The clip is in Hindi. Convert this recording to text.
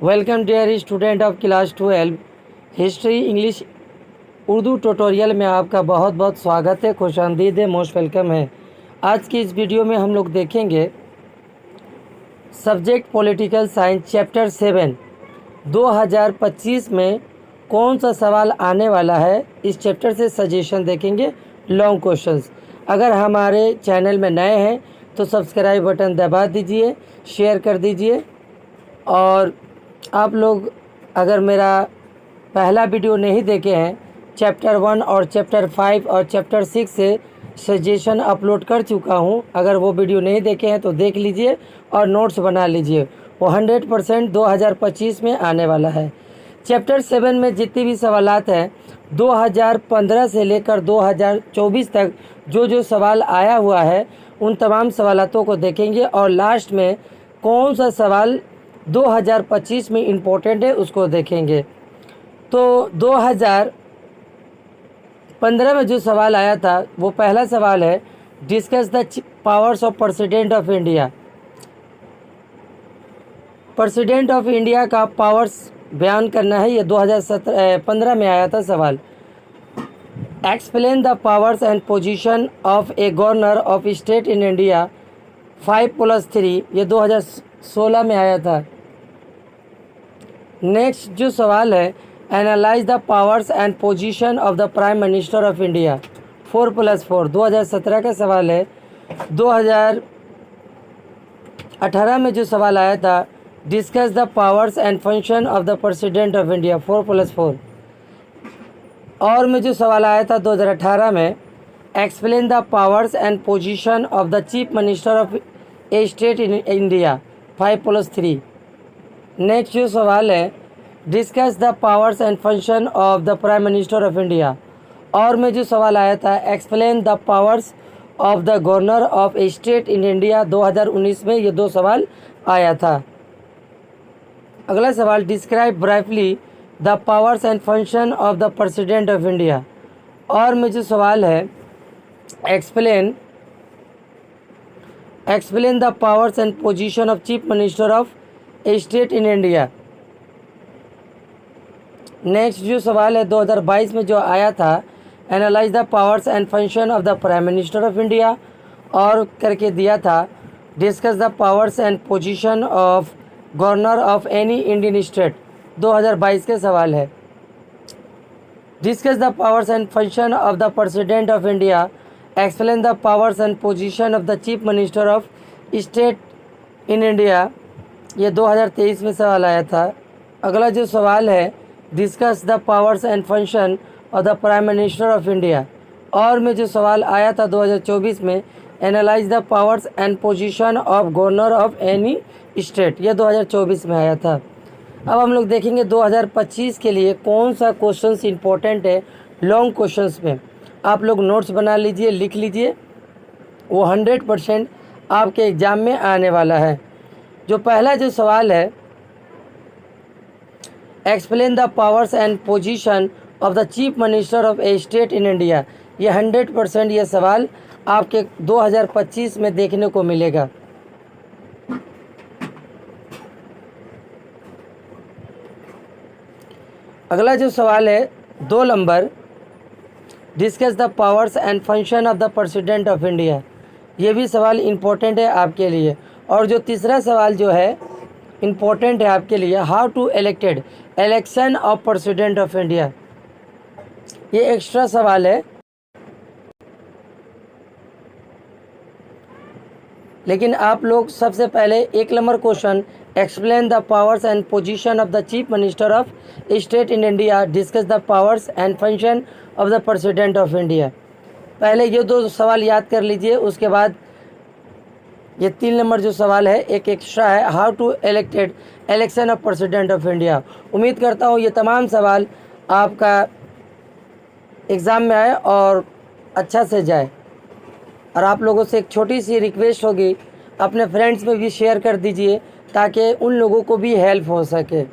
Welcome dear student of class 12 history English Urdu tutorial में आपका बहुत बहुत स्वागत है, खुशामदीद है, मोस्ट वेलकम है। आज की इस वीडियो में हम लोग देखेंगे सब्जेक्ट पॉलिटिकल साइंस चैप्टर 7 2025 में कौन सा सवाल आने वाला है। इस चैप्टर से सजेशन देखेंगे, लॉन्ग क्वेश्चंस। अगर हमारे चैनल में नए हैं तो सब्सक्राइब बटन दबा दीजिए, शेयर कर दीजिए। और आप लोग अगर मेरा पहला वीडियो नहीं देखे हैं, चैप्टर 1 और चैप्टर 5 और चैप्टर 6 से सजेशन अपलोड कर चुका हूं। अगर वो वीडियो नहीं देखे हैं तो देख लीजिए और नोट्स बना लीजिए। वो 100% 2025 में आने वाला है। चैप्टर 7 में जितनी भी सवालात हैं 2015 से लेकर 2024 तक जो सवाल आया हुआ है उन तमाम सवालातों को देखेंगे और लास्ट में कौन सा सवाल 2025 में इम्पोर्टेंट है उसको देखेंगे। तो 2015 में जो सवाल आया था वो पहला सवाल है, discuss the powers of president of India. President of India का पावर्स बयान करना है। ये 2015 में आया था सवाल। Explain the powers and position of a governor of state in India 5+3, ये 2016 में आया था। नेक्स्ट जो सवाल है, analyse the powers and position of the prime minister of India 4+4, 2017 का सवाल है। 2018 में जो सवाल आया था, discuss the powers and function of the president of India 4+4। और में जो सवाल आया था 2018 में, explain the powers and position of the chief minister of A state in India 5+3। Next जो सवाल है, discuss the powers and function of the prime minister of India. और में जो सवाल आया था, explain the powers of the governor of A state in India 2019 में ये 2 सवाल आया था। अगला सवाल, describe briefly the powers and function of the president of India. और में जो सवाल है, explain the powers and position of chief minister of A state in India. Next जो सवाल है 2022 में जो आया था, analyse the powers and function of the prime minister of India. और करके दिया था, discuss the powers and position of governor of any Indian state, 2022 के सवाल है। Discuss the powers and function of the president of India, explain the powers and position of the chief minister of state in India, ये 2023 में सवाल आया था। अगला जो सवाल है, discuss the powers and function of the prime minister of India. और में जो सवाल आया था 2024 में, analyse the powers and position of governor of any state, ये 2024 में आया था। अब हम लोग देखेंगे 2025 के लिए कौन सा क्वेश्चंस इंपॉर्टेंट है। लॉन्ग क्वेश्चंस में आप लोग नोट्स बना लीजिए, लिख लीजिए। वो 100% आपके एग्ज़ाम में आने वाला है। जो पहला जो सवाल है, explain the powers and position of the chief minister of A state in India, ये 100% ये सवाल आपके 2025 में देखने को मिलेगा। अगला जो सवाल है 2 number, discuss the powers and function of the president of India, ये भी सवाल इम्पोर्टेंट है आपके लिए। और जो तीसरा सवाल जो है इम्पोर्टेंट है आपके लिए, how to elected election of president of India, ये एक्स्ट्रा सवाल है। लेकिन आप लोग सबसे पहले 1 number question, explain the powers and position of the chief minister of state in India, discuss the powers and function of the president of India, पहले ये 2 सवाल याद कर लीजिए। उसके बाद ये 3 नंबर जो सवाल है एक एक्स्ट्रा है, how to elected election of president of India. उम्मीद करता हूँ ये तमाम सवाल आपका एग्ज़ाम में आए और अच्छा से जाए। और आप लोगों से एक छोटी सी रिक्वेस्ट होगी, अपने फ्रेंड्स में भी शेयर कर दीजिए ताकि उन लोगों को भी हेल्प हो सके।